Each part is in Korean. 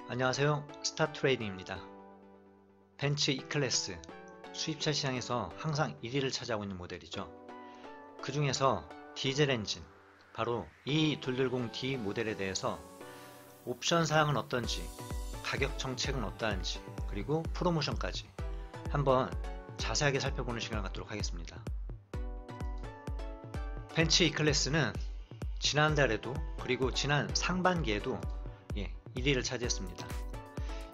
안녕하세요. 스타트레이딩입니다. 벤츠 E클래스 수입차 시장에서 항상 1위를 차지하고 있는 모델이죠. 그 중에서 디젤 엔진, 바로 이 220D 모델에 대해서 옵션 사항은 어떤지, 가격 정책은 어떠한지, 그리고 프로모션까지 한번 자세하게 살펴보는 시간을 갖도록 하겠습니다. 벤츠 E클래스는 지난달에도 그리고 지난 상반기에도 1위를 차지했습니다.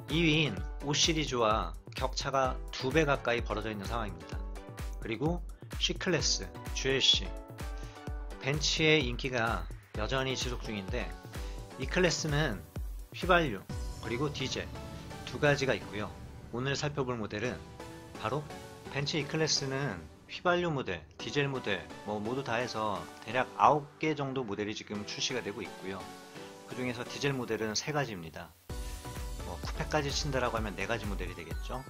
2위인 5 시리즈와 격차가 2배 가까이 벌어져 있는 상황입니다. 그리고 C클래스, GLC, 벤츠의 인기가 여전히 지속 중인데 E클래스는 휘발유 그리고 디젤 두 가지가 있고요. 오늘 살펴볼 모델은 바로 벤츠 E클래스는 휘발유 모델, 디젤 모델 모두 다 해서 대략 9개 정도 모델이 지금 출시가 되고 있고요. 그 중에서 디젤 모델은 3가지입니다. 쿠페까지 친다라고 하면 4가지 모델이 되겠죠.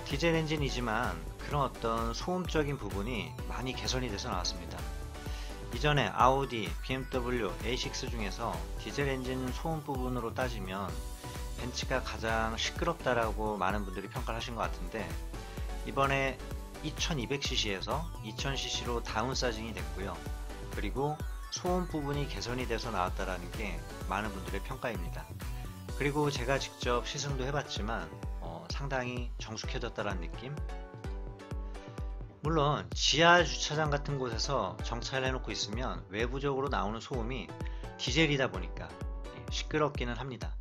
디젤 엔진이지만 그런 어떤 소음적인 부분이 많이 개선이 돼서 나왔습니다. 이전에 아우디, BMW, A6 중에서 디젤 엔진 소음 부분으로 따지면 벤츠가 가장 시끄럽다라고 많은 분들이 평가를 하신 것 같은데 이번에 2200cc에서 2000cc로 다운사징이 됐고요. 그리고 소음 부분이 개선이 돼서 나왔다라는 게 많은 분들의 평가입니다. 그리고 제가 직접 시승도 해봤지만 상당히 정숙해졌다라는 느낌? 물론 지하 주차장 같은 곳에서 정차를 해놓고 있으면 외부적으로 나오는 소음이 디젤이다 보니까 시끄럽기는 합니다.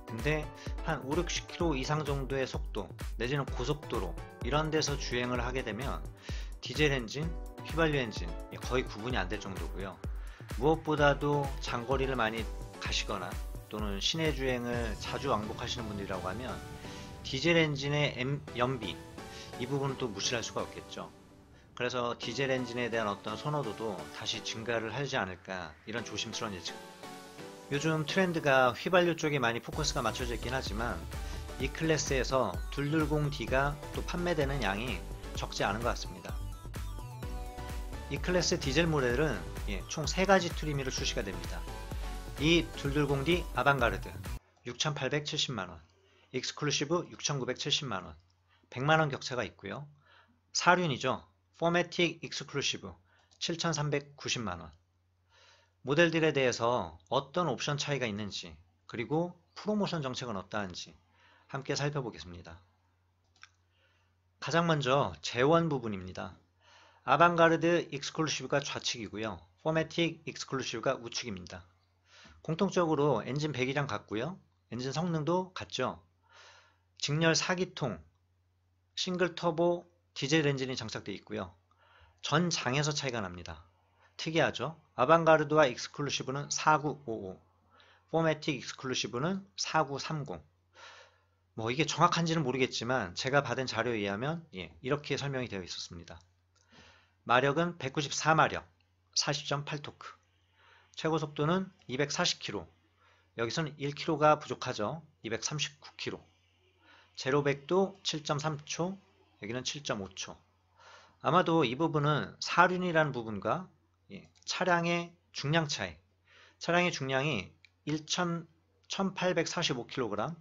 근데 한 5, 60km 이상 정도의 속도 내지는 고속도로 이런 데서 주행을 하게 되면 디젤 엔진, 휘발유 엔진 거의 구분이 안 될 정도고요. 무엇보다도 장거리를 많이 가시거나 또는 시내 주행을 자주 왕복하시는 분들이라고 하면 디젤 엔진의 연비 이 부분은 또 무시할 수가 없겠죠. 그래서 디젤 엔진에 대한 어떤 선호도도 다시 증가를 하지 않을까 이런 조심스러운 예측. 요즘 트렌드가 휘발유 쪽에 많이 포커스가 맞춰져 있긴 하지만 이 클래스에서 220D가 또 판매되는 양이 적지 않은 것 같습니다. 이 클래스 디젤 모델은 총 3가지 트리미로 출시가 됩니다. 이 220D 아방가르드 6,870만원, 익스클루시브 6,970만원, 100만원 격차가 있고요. 사륜이죠. 포매틱 익스클루시브 7,390만원. 모델들에 대해서 어떤 옵션 차이가 있는지 그리고 프로모션 정책은 어떠한지 함께 살펴보겠습니다. 가장 먼저 재원 부분입니다. 아방가르드 익스클루시브가 좌측이고요. 포매틱 익스클루시브가 우측입니다. 공통적으로 엔진 배기량 같고요. 엔진 성능도 같죠. 직렬 4기통 싱글 터보 디젤 엔진이 장착되어 있고요. 전장에서 차이가 납니다. 특이하죠. 아방가르드와 익스클루시브는 4955, 포매틱 익스클루시브는 4930. 이게 정확한지는 모르겠지만 제가 받은 자료에 의하면 이렇게 설명이 되어 있었습니다. 마력은 194마력, 40.8토크. 최고 속도는 240km. 여기서는 1km가 부족하죠. 239km. 제로백도 7.3초, 여기는 7.5초. 아마도 이 부분은 사륜이라는 부분과 차량의 중량 차이. 차량의 중량이 1845kg,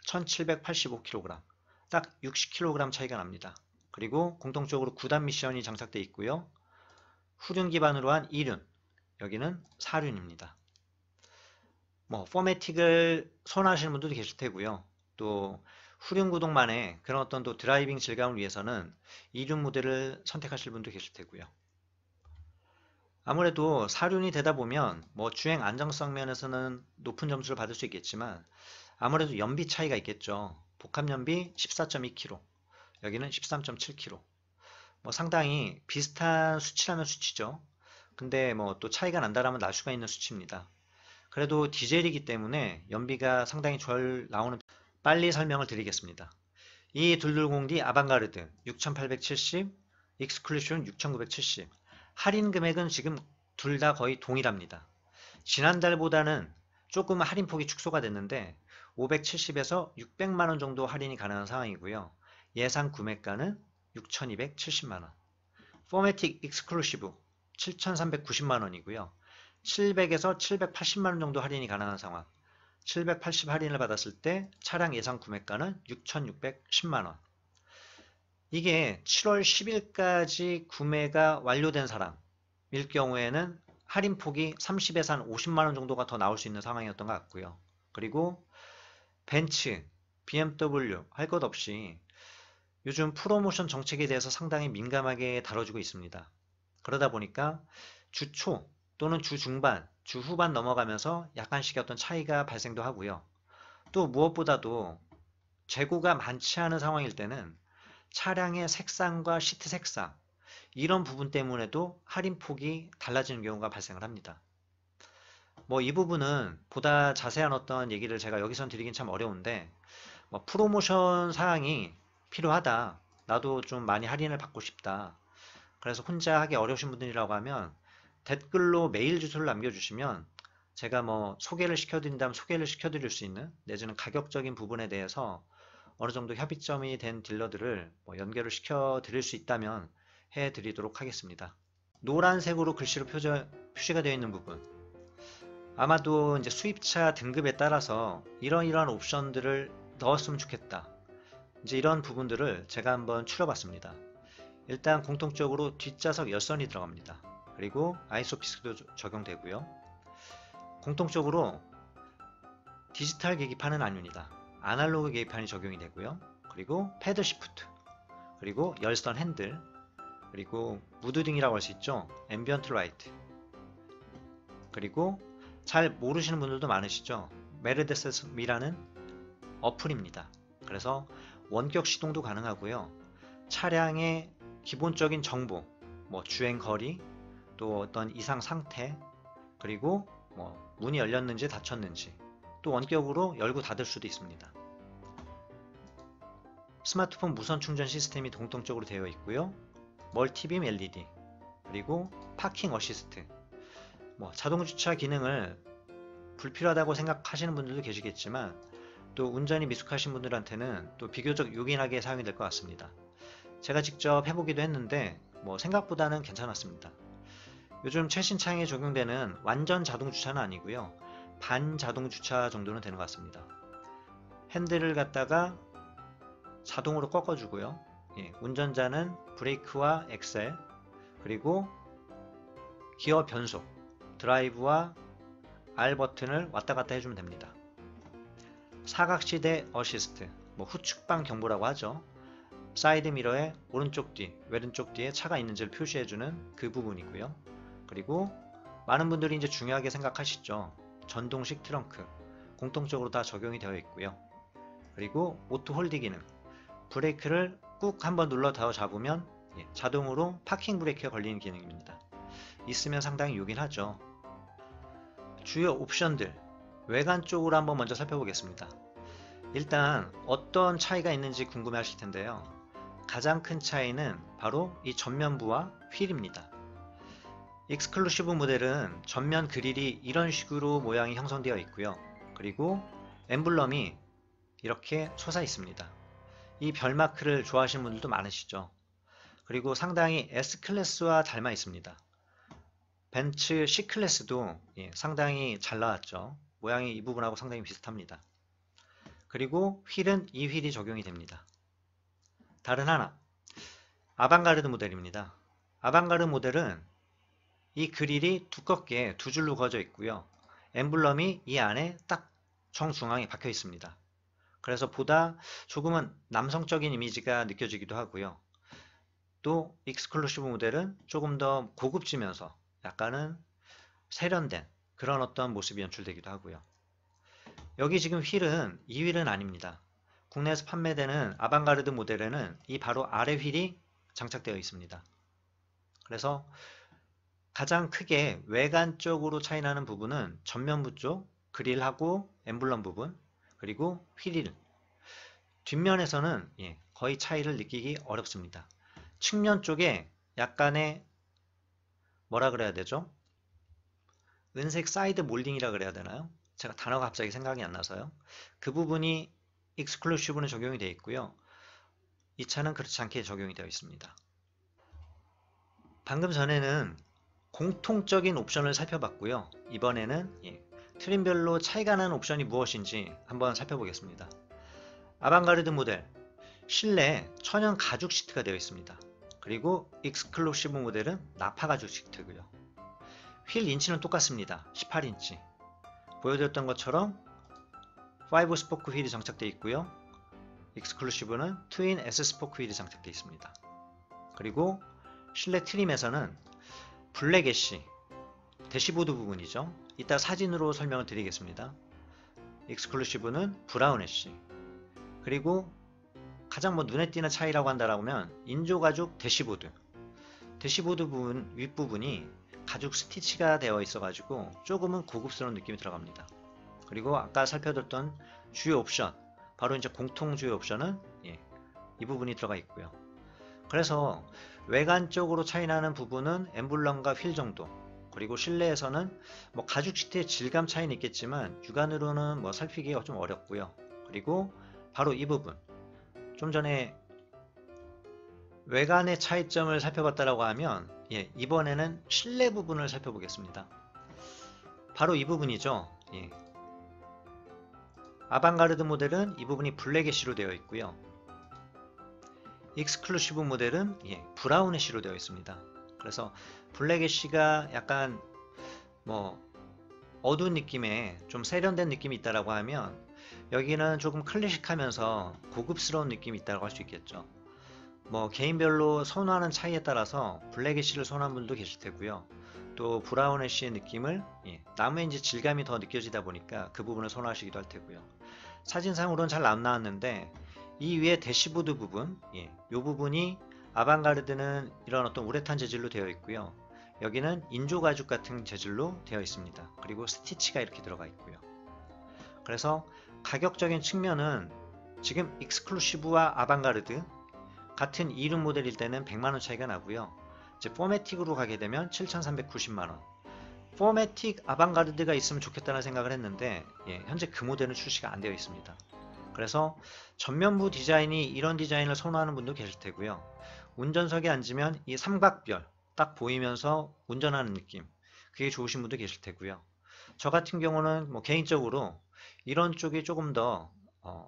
1785kg, 딱 60kg 차이가 납니다. 그리고 공통적으로 9단 미션이 장착되어 있고요. 후륜 기반으로 한 2륜, 여기는 4륜입니다. 포매틱을 선호하시는 분들도 계실 테고요. 또 후륜 구동만의 그런 어떤 또 드라이빙 질감을 위해서는 2륜 모델을 선택하실 분도 계실 테고요. 아무래도 4륜이 되다 보면 주행 안정성 면에서는 높은 점수를 받을 수 있겠지만 아무래도 연비 차이가 있겠죠. 복합 연비 14.2km, 여기는 13.7km. 상당히 비슷한 수치라면 수치죠. 근데 또 차이가 난다라면 날 수가 있는 수치입니다. 그래도 디젤이기 때문에 연비가 상당히 잘 나오는. 빨리 설명을 드리겠습니다. 이 220D 아방가르드 6870, 익스클루시브는 6970. 할인 금액은 지금 둘 다 거의 동일합니다. 지난달보다는 조금 할인폭이 축소가 됐는데 570에서 600만원 정도 할인이 가능한 상황이고요. 예상 구매가는 6270만원. 포매틱 익스클루시브 7390만원이고요. 700에서 780만원 정도 할인이 가능한 상황. 780 할인을 받았을 때 차량 예상 구매가는 6,610만원. 이게 7월 10일까지 구매가 완료된 사람일 경우에는 할인폭이 30에서 한 50만원 정도가 더 나올 수 있는 상황이었던 것 같고요. 그리고 벤츠, BMW 할 것 없이 요즘 프로모션 정책에 대해서 상당히 민감하게 다뤄지고 있습니다. 그러다 보니까 주 초 또는 주 중반, 주 후반 넘어가면서 약간씩의 어떤 차이가 발생도 하고요. 또 무엇보다도 재고가 많지 않은 상황일 때는 차량의 색상과 시트 색상 이런 부분 때문에도 할인폭이 달라지는 경우가 발생을 합니다. 뭐 이 부분은 보다 자세한 어떤 얘기를 제가 여기선 드리긴 참 어려운데 뭐 프로모션 사항이 필요하다. 나도 좀 많이 할인을 받고 싶다. 그래서 혼자 하기 어려우신 분들이라고 하면 댓글로 메일 주소를 남겨주시면 제가 뭐 소개를 시켜드린다면 소개를 시켜드릴 수 있는 내지는 가격적인 부분에 대해서 어느 정도 협의점이 된 딜러들을 뭐 연결을 시켜드릴 수 있다면 해드리도록 하겠습니다. 노란색으로 글씨로 표시가 되어 있는 부분 아마도 이제 수입차 등급에 따라서 이러이러한 옵션들을 넣었으면 좋겠다. 이제 이런 부분들을 제가 한번 추려봤습니다. 일단 공통적으로 뒷좌석 열선이 들어갑니다. 그리고 아이소피스도 적용되고요. 공통적으로 디지털 계기판은 아닙니다. 아날로그 계기판이 적용이 되고요. 그리고 패드 시프트, 그리고 열선 핸들, 그리고 무드등이라고 할 수 있죠. 앰비언트 라이트, 그리고 잘 모르시는 분들도 많으시죠. 메르세데스미라는 어플입니다. 그래서 원격 시동도 가능하고요. 차량의 기본적인 정보, 뭐 주행 거리, 또 어떤 이상 상태, 그리고 뭐 문이 열렸는지 닫혔는지, 또 원격으로 열고 닫을 수도 있습니다. 스마트폰 무선 충전 시스템이 공통적으로 되어 있고요. 멀티빔 LED, 그리고 파킹 어시스트, 뭐 자동 주차 기능을 불필요하다고 생각하시는 분들도 계시겠지만 또 운전이 미숙하신 분들한테는 또 비교적 요긴하게 사용이 될 것 같습니다. 제가 직접 해보기도 했는데 뭐 생각보다는 괜찮았습니다. 요즘 최신 차량에 적용되는 완전 자동 주차는 아니고요. 반 자동 주차 정도는 되는 것 같습니다. 핸들을 갖다가 자동으로 꺾어주고요. 운전자는 브레이크와 엑셀, 그리고 기어 변속, 드라이브와 R 버튼을 왔다 갔다 해주면 됩니다. 사각시대 어시스트, 뭐 후측방 경보라고 하죠. 사이드 미러의 오른쪽 뒤, 왼쪽 뒤에 차가 있는지를 표시해주는 그 부분이고요. 그리고 많은 분들이 이제 중요하게 생각하시죠. 전동식 트렁크, 공통적으로 다 적용이 되어 있고요. 그리고 오토 홀드 기능, 브레이크를 꾹 한번 눌러 더 잡으면 자동으로 파킹 브레이크가 걸리는 기능입니다. 있으면 상당히 요긴하죠. 주요 옵션들, 외관 쪽으로 한번 먼저 살펴보겠습니다. 일단 어떤 차이가 있는지 궁금해 하실 텐데요. 가장 큰 차이는 바로 이 전면부와 휠입니다. 익스클루시브 모델은 전면 그릴이 이런 식으로 모양이 형성되어 있고요. 그리고 엠블럼이 이렇게 솟아 있습니다. 이 별마크를 좋아하시는 분들도 많으시죠. 그리고 상당히 S클래스와 닮아 있습니다. 벤츠 C클래스도 상당히 잘 나왔죠. 모양이 이 부분하고 상당히 비슷합니다. 그리고 휠은 이 휠이 적용이 됩니다. 다른 하나, 아방가르드 모델입니다. 아방가르드 모델은 이 그릴이 두껍게 두 줄로 그어져 있고요. 엠블럼이 이 안에 딱 정중앙에 박혀 있습니다. 그래서 보다 조금은 남성적인 이미지가 느껴지기도 하고요. 또 익스클루시브 모델은 조금 더 고급지면서 약간은 세련된 그런 어떤 모습이 연출되기도 하고요. 여기 지금 휠은 이 휠은 아닙니다. 국내에서 판매되는 아방가르드 모델에는 이 바로 아래 휠이 장착되어 있습니다. 그래서 가장 크게 외관적으로 차이나는 부분은 전면부 쪽, 그릴하고 엠블럼 부분, 그리고 휠. 뒷면에서는 거의 차이를 느끼기 어렵습니다. 측면 쪽에 약간의 뭐라 그래야 되죠? 은색 사이드 몰딩이라 그래야 되나요? 제가 단어가 갑자기 생각이 안 나서요. 그 부분이 익스클루시브는 적용이 되어 있고요. 이 차는 그렇지 않게 적용이 되어 있습니다. 방금 전에는 공통적인 옵션을 살펴봤고요. 이번에는 트림별로 차이가 나는 옵션이 무엇인지 한번 살펴보겠습니다. 아방가르드 모델, 실내에 천연 가죽 시트가 되어 있습니다. 그리고 익스클루시브 모델은 나파 가죽 시트고요. 휠 인치는 똑같습니다. 18인치. 보여드렸던 것처럼 5 스포크 휠이 장착되어 있고요. 익스클루시브는 트윈 S 스포크 휠이 장착되어 있습니다. 그리고 실내 트림에서는 블랙 애쉬, 대시보드 부분이죠. 이따 사진으로 설명을 드리겠습니다. 익스클루시브는 브라운 애쉬. 그리고 가장 눈에 띄는 차이라고 한다면 인조가죽 대시보드. 대시보드 부분 윗부분이 가죽 스티치가 되어 있어가지고 조금은 고급스러운 느낌이 들어갑니다. 그리고 아까 살펴드렸던 주요 옵션, 바로 이제 공통 주요 옵션은 이 부분이 들어가 있고요. 그래서 외관적으로 차이나는 부분은 엠블럼과 휠 정도, 그리고 실내에서는 가죽 시트의 질감 차이는 있겠지만 육안으로는 살피기가 좀 어렵고요. 그리고 바로 이 부분, 좀 전에 외관의 차이점을 살펴봤다라고 하면 이번에는 실내 부분을 살펴보겠습니다. 바로 이 부분이죠. 아방가르드 모델은 이 부분이 블랙 애쉬로 되어 있고요. 익스클루시브 모델은 브라운 애쉬로 되어 있습니다. 그래서 블랙 애쉬가 약간 어두운 느낌의 좀 세련된 느낌이 있다라고 하면 여기는 조금 클래식하면서 고급스러운 느낌이 있다고 할 수 있겠죠. 개인별로 선호하는 차이에 따라서 블랙 애쉬를 선호하는 분도 계실 테고요. 또 브라운 애쉬의 느낌을 나무엔지 질감이 더 느껴지다 보니까 그 부분을 선호하시기도 할 테고요. 사진상으로는 잘 안 나왔는데 이 위에 대시보드 부분, 이 부분이 아방가르드는 이런 어떤 우레탄 재질로 되어 있고요. 여기는 인조가죽 같은 재질로 되어 있습니다. 그리고 스티치가 이렇게 들어가 있고요. 그래서 가격적인 측면은 지금 익스클루시브와 아방가르드 같은 이륙 모델일 때는 100만원 차이가 나고요. 이제 포매틱으로 가게 되면 7,390만원. 포매틱 아방가르드가 있으면 좋겠다는 생각을 했는데 현재 그 모델은 출시가 안 되어 있습니다. 그래서 전면부 디자인이 이런 디자인을 선호하는 분도 계실 테고요. 운전석에 앉으면 이 삼각별 딱 보이면서 운전하는 느낌, 그게 좋으신 분도 계실 테고요. 저 같은 경우는 개인적으로 이런 쪽이 조금 더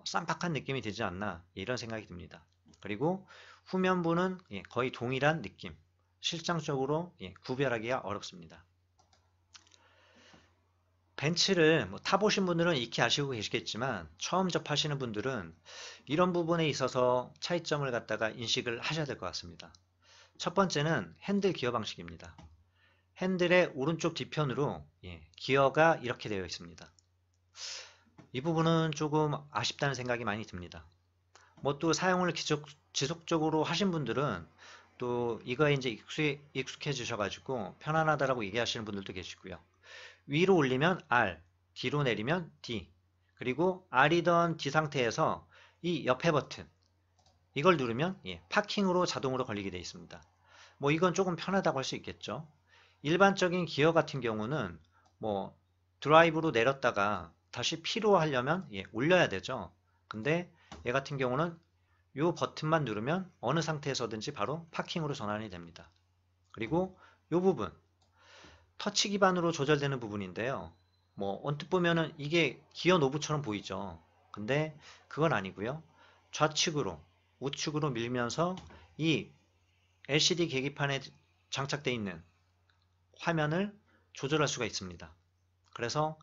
쌈박한 느낌이 되지 않나 이런 생각이 듭니다. 그리고 후면부는 거의 동일한 느낌, 실장적으로 구별하기가 어렵습니다. 벤츠를 타보신 분들은 익히 아시고 계시겠지만 처음 접하시는 분들은 이런 부분에 있어서 차이점을 갖다가 인식을 하셔야 될 것 같습니다. 첫 번째는 핸들 기어 방식입니다. 핸들의 오른쪽 뒤편으로 기어가 이렇게 되어 있습니다. 이 부분은 조금 아쉽다는 생각이 많이 듭니다. 또 사용을 지속적으로 하신 분들은 또 이거에 이제 익숙해지셔가지고 편안하다라고 얘기하시는 분들도 계시고요. 위로 올리면 R, 뒤로 내리면 D, 그리고 R이던 D 상태에서 이 옆에 버튼 이걸 누르면 파킹으로 자동으로 걸리게 되어 있습니다. 이건 조금 편하다고 할 수 있겠죠. 일반적인 기어 같은 경우는 드라이브로 내렸다가 다시 P로 하려면 올려야 되죠. 근데 얘 같은 경우는 이 버튼만 누르면 어느 상태에서든지 바로 파킹으로 전환이 됩니다. 그리고 이 부분 터치 기반으로 조절되는 부분인데요. 언뜻 보면은 이게 기어 노브처럼 보이죠. 근데 그건 아니고요. 좌측으로 우측으로 밀면서 이 LCD 계기판에 장착되어 있는 화면을 조절할 수가 있습니다. 그래서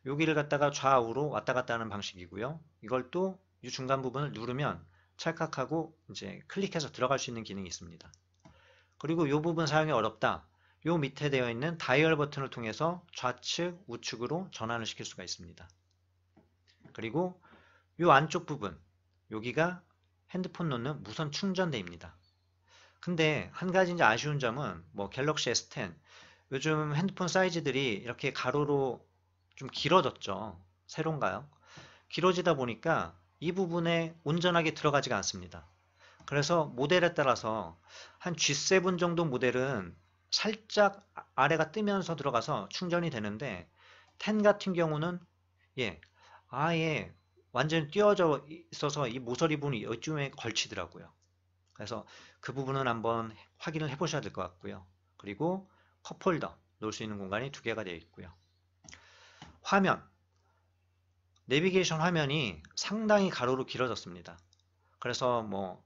여기를 갖다가 좌우로 왔다 갔다 하는 방식이고요. 이걸 또 이 중간 부분을 누르면 찰칵하고 이제 클릭해서 들어갈 수 있는 기능이 있습니다. 그리고 이 부분 사용이 어렵다. 요 밑에 되어 있는 다이얼 버튼을 통해서 좌측, 우측으로 전환을 시킬 수가 있습니다. 그리고 요 안쪽 부분, 여기가 핸드폰 놓는 무선 충전대입니다. 근데 한 가지 이제 아쉬운 점은 갤럭시 S10 요즘 핸드폰 사이즈들이 이렇게 가로로 좀 길어졌죠. 새로운가요? 길어지다 보니까 이 부분에 온전하게 들어가지가 않습니다. 그래서 모델에 따라서 한 G7 정도 모델은 살짝 아래가 뜨면서 들어가서 충전이 되는데 10 같은 경우는 아예 완전히 띄어져 있어서 이 모서리 부분이 이쯤에 걸치더라고요. 그래서 그 부분은 한번 확인을 해 보셔야 될 것 같고요. 그리고 컵홀더 놓을 수 있는 공간이 2개가 되어 있고요. 화면, 내비게이션 화면이 상당히 가로로 길어졌습니다. 그래서 뭐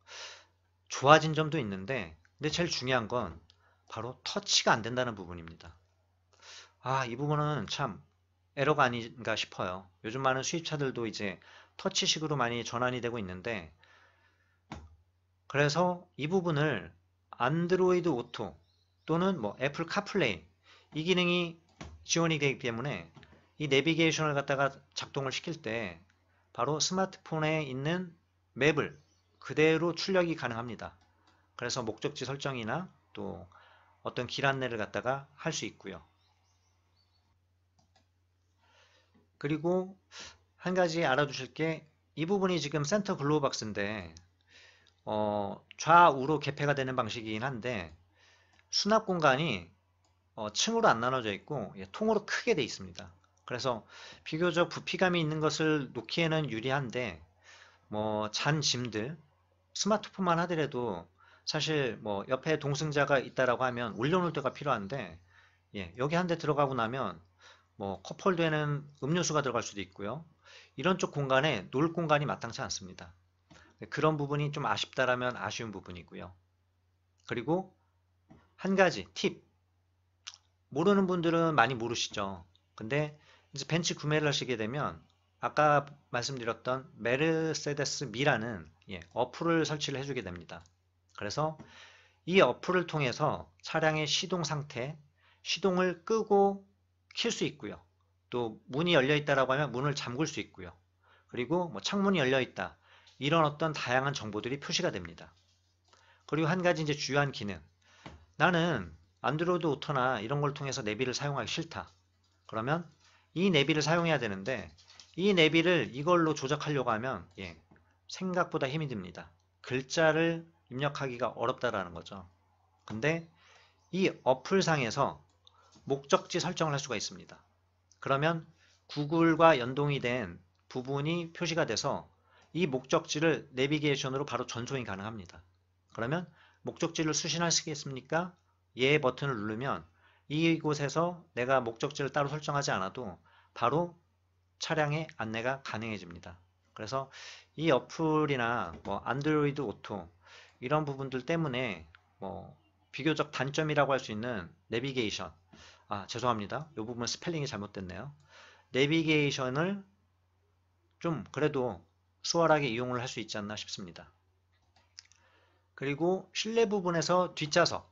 좋아진 점도 있는데, 근데 제일 중요한 건 바로 터치가 안 된다는 부분입니다. 이 부분은 참 에러가 아닌가 싶어요. 요즘 많은 수입차들도 이제 터치식으로 많이 전환이 되고 있는데, 그래서 이 부분을 안드로이드 오토 또는 뭐 애플 카플레이, 이 기능이 지원이 되기 때문에 이 내비게이션을 갖다가 작동을 시킬 때 바로 스마트폰에 있는 맵을 그대로 출력이 가능합니다. 그래서 목적지 설정이나 또 어떤 길 안내를 갖다가 할 수 있고요. 그리고 한 가지 알아두실 게, 이 부분이 지금 센터 글로우 박스인데 좌우로 개폐가 되는 방식이긴 한데, 수납 공간이 층으로 안 나눠져 있고 통으로 크게 돼 있습니다. 그래서 비교적 부피감이 있는 것을 놓기에는 유리한데, 뭐 잔 짐들, 스마트폰만 하더라도 사실 뭐 옆에 동승자가 있다라고 하면 올려놓을 때가 필요한데, 여기 한 대 들어가고 나면 뭐 컵홀더에는 음료수가 들어갈 수도 있고요. 이런 쪽 공간에 놓을 공간이 마땅치 않습니다. 그런 부분이 좀 아쉽다라면 아쉬운 부분이고요. 그리고 한 가지 팁, 모르는 분들은 많이 모르시죠. 근데 이제 벤츠 구매를 하시게 되면 아까 말씀드렸던 메르세데스 미라는 어플을 설치를 해주게 됩니다. 그래서 이 어플을 통해서 차량의 시동 상태, 시동을 끄고 킬 수 있고요. 또 문이 열려 있다라고 하면 문을 잠글 수 있고요. 그리고 뭐 창문이 열려 있다, 이런 어떤 다양한 정보들이 표시가 됩니다. 그리고 한 가지 이제 주요한 기능, 나는 안드로이드 오토나 이런 걸 통해서 내비를 사용하기 싫다. 그러면 이 내비를 사용해야 되는데, 이 내비를 이걸로 조작하려고 하면 생각보다 힘이 듭니다. 글자를 입력하기가 어렵다라는 거죠. 근데 이 어플상에서 목적지 설정을 할 수가 있습니다. 그러면 구글과 연동이 된 부분이 표시가 돼서 이 목적지를 내비게이션으로 바로 전송이 가능합니다. 그러면 목적지를 수신하시겠습니까? 예 버튼을 누르면 이곳에서 내가 목적지를 따로 설정하지 않아도 바로 차량의 안내가 가능해집니다. 그래서 이 어플이나 뭐 안드로이드 오토, 이런 부분들 때문에 뭐 비교적 단점이라고 할 수 있는 내비게이션, 죄송합니다. 이 부분 스펠링이 잘못됐네요. 내비게이션을 좀 그래도 수월하게 이용을 할 수 있지 않나 싶습니다. 그리고 실내 부분에서 뒷좌석,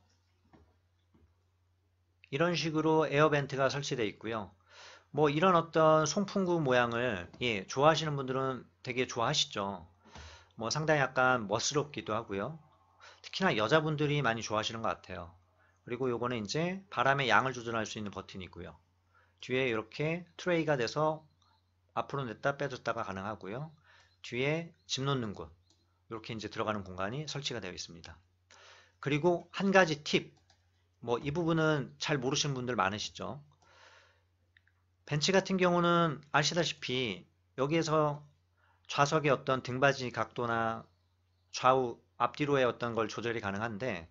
이런 식으로 에어벤트가 설치되어 있고요. 뭐 이런 어떤 송풍구 모양을 좋아하시는 분들은 되게 좋아하시죠. 뭐 상당히 약간 멋스럽기도 하고요. 특히나 여자분들이 많이 좋아하시는 것 같아요. 그리고 요거는 이제 바람의 양을 조절할 수 있는 버튼이고요. 뒤에 이렇게 트레이가 돼서 앞으로 냈다 빼줬다가 가능하고요. 뒤에 짐 놓는 곳, 이렇게 이제 들어가는 공간이 설치가 되어 있습니다. 그리고 한 가지 팁, 뭐 이 부분은 잘 모르시는 분들 많으시죠. 벤츠 같은 경우는 아시다시피 여기에서 좌석의 어떤 등받이 각도나 좌우 앞뒤로의 어떤 걸 조절이 가능한데,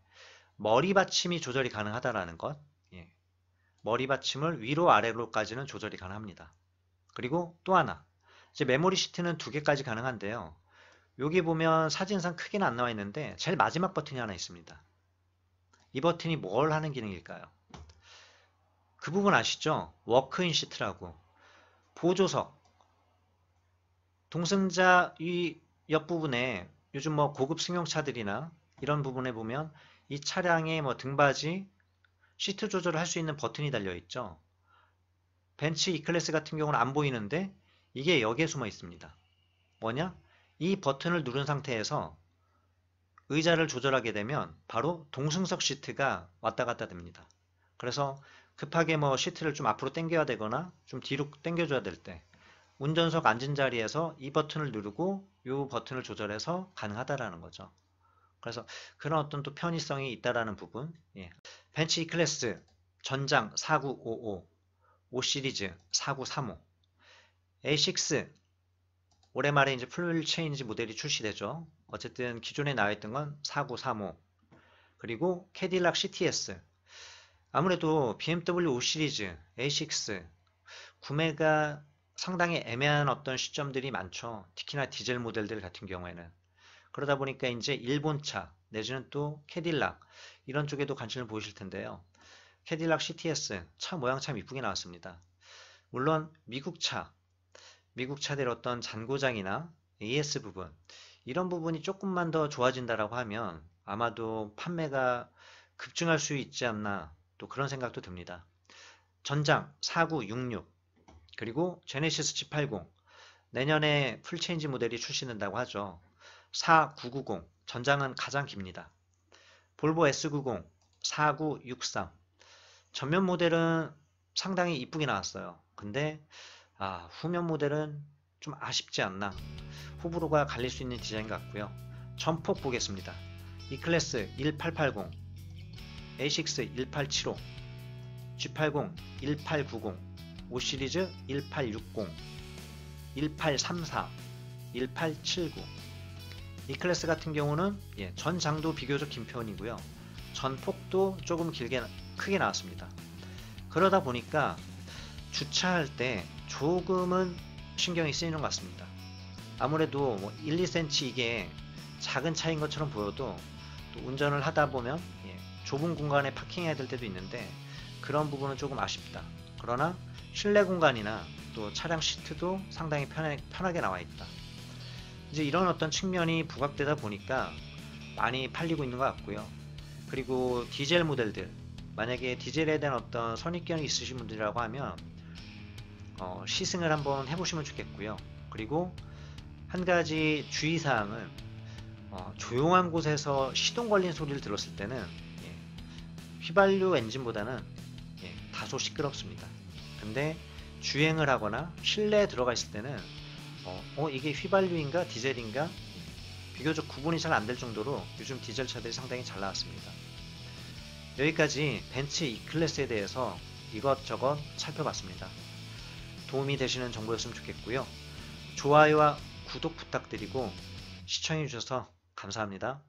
머리 받침이 조절이 가능하다라는 것, 머리 받침을 위로 아래로까지는 조절이 가능합니다. 그리고 또 하나, 이제 메모리 시트는 2개까지 가능한데요. 여기 보면 사진상 크게는 안 나와 있는데 제일 마지막 버튼이 하나 있습니다. 이 버튼이 뭘 하는 기능일까요? 그 부분 아시죠? 워크인 시트라고, 보조석, 동승자 이 옆부분에 요즘 뭐 고급 승용차들이나 이런 부분에 보면 이 차량의 뭐 등받이, 시트 조절을 할 수 있는 버튼이 달려 있죠. 벤츠 E클래스 같은 경우는 안 보이는데 이게 여기에 숨어 있습니다. 뭐냐? 이 버튼을 누른 상태에서 의자를 조절하게 되면 바로 동승석 시트가 왔다 갔다 됩니다. 그래서 급하게 뭐 시트를 좀 앞으로 당겨야 되거나 좀 뒤로 당겨줘야 될 때 운전석 앉은 자리에서 이 버튼을 누르고 이 버튼을 조절해서 가능하다라는 거죠. 그래서 그런 어떤 또 편의성이 있다라는 부분. 벤츠 E클래스 전장 4955, 5 시리즈 4935, A6 올해 말에 이제 풀 체인지 모델이 출시되죠. 어쨌든 기존에 나와 있던 건 4935, 그리고 캐딜락 CTS, 아무래도 BMW 5 시리즈, A6, 구매가 상당히 애매한 어떤 시점들이 많죠. 특히나 디젤 모델들 같은 경우에는. 그러다 보니까 이제 일본차 내지는 또 캐딜락 이런 쪽에도 관심을 보이실 텐데요. 캐딜락 CTS 차 모양 참 이쁘게 나왔습니다. 물론 미국 차들 어떤 잔고장이나 AS 부분 이런 부분이 조금만 더 좋아진다라고 하면 아마도 판매가 급증할 수 있지 않나 또 그런 생각도 듭니다. 전장 4966 그리고 제네시스 G80 내년에 풀체인지 모델이 출시된다고 하죠. 4990 전장은 가장 깁니다. 볼보 S90 4963 전면 모델은 상당히 이쁘게 나왔어요. 근데 후면 모델은 좀 아쉽지 않나. 호불호가 갈릴 수 있는 디자인 같고요. 전폭 보겠습니다. E클래스 1880, A6 1875, G80 1890, 5시리즈 1860, 1834, 1879. E클래스 같은 경우는 전장도 비교적 긴 편이고요. 전폭도 조금 크게 나왔습니다. 그러다 보니까 주차할 때 조금은 신경이 쓰이는 것 같습니다. 아무래도 뭐 1, 2cm 이게 작은 차이인 것처럼 보여도 또 운전을 하다 보면 좁은 공간에 파킹해야 될 때도 있는데 그런 부분은 조금 아쉽다. 그러나 실내 공간이나 또 차량 시트도 상당히 편하게 나와 있다. 이제 이런 어떤 측면이 부각되다 보니까 많이 팔리고 있는 것 같고요. 그리고 디젤 모델들 만약에 디젤에 대한 어떤 선입견이 있으신 분들이라고 하면 시승을 한번 해보시면 좋겠고요. 그리고 한 가지 주의사항은 조용한 곳에서 시동 걸린 소리를 들었을 때는 휘발유 엔진보다는 다소 시끄럽습니다. 근데 주행을 하거나 실내에 들어가 있을 때는 이게 휘발유인가 디젤인가 비교적 구분이 잘 안 될 정도로 요즘 디젤 차들이 상당히 잘 나왔습니다. 여기까지 벤츠 E클래스에 대해서 이것저것 살펴봤습니다. 도움이 되시는 정보였으면 좋겠고요. 좋아요와 구독 부탁드리고 시청해주셔서 감사합니다.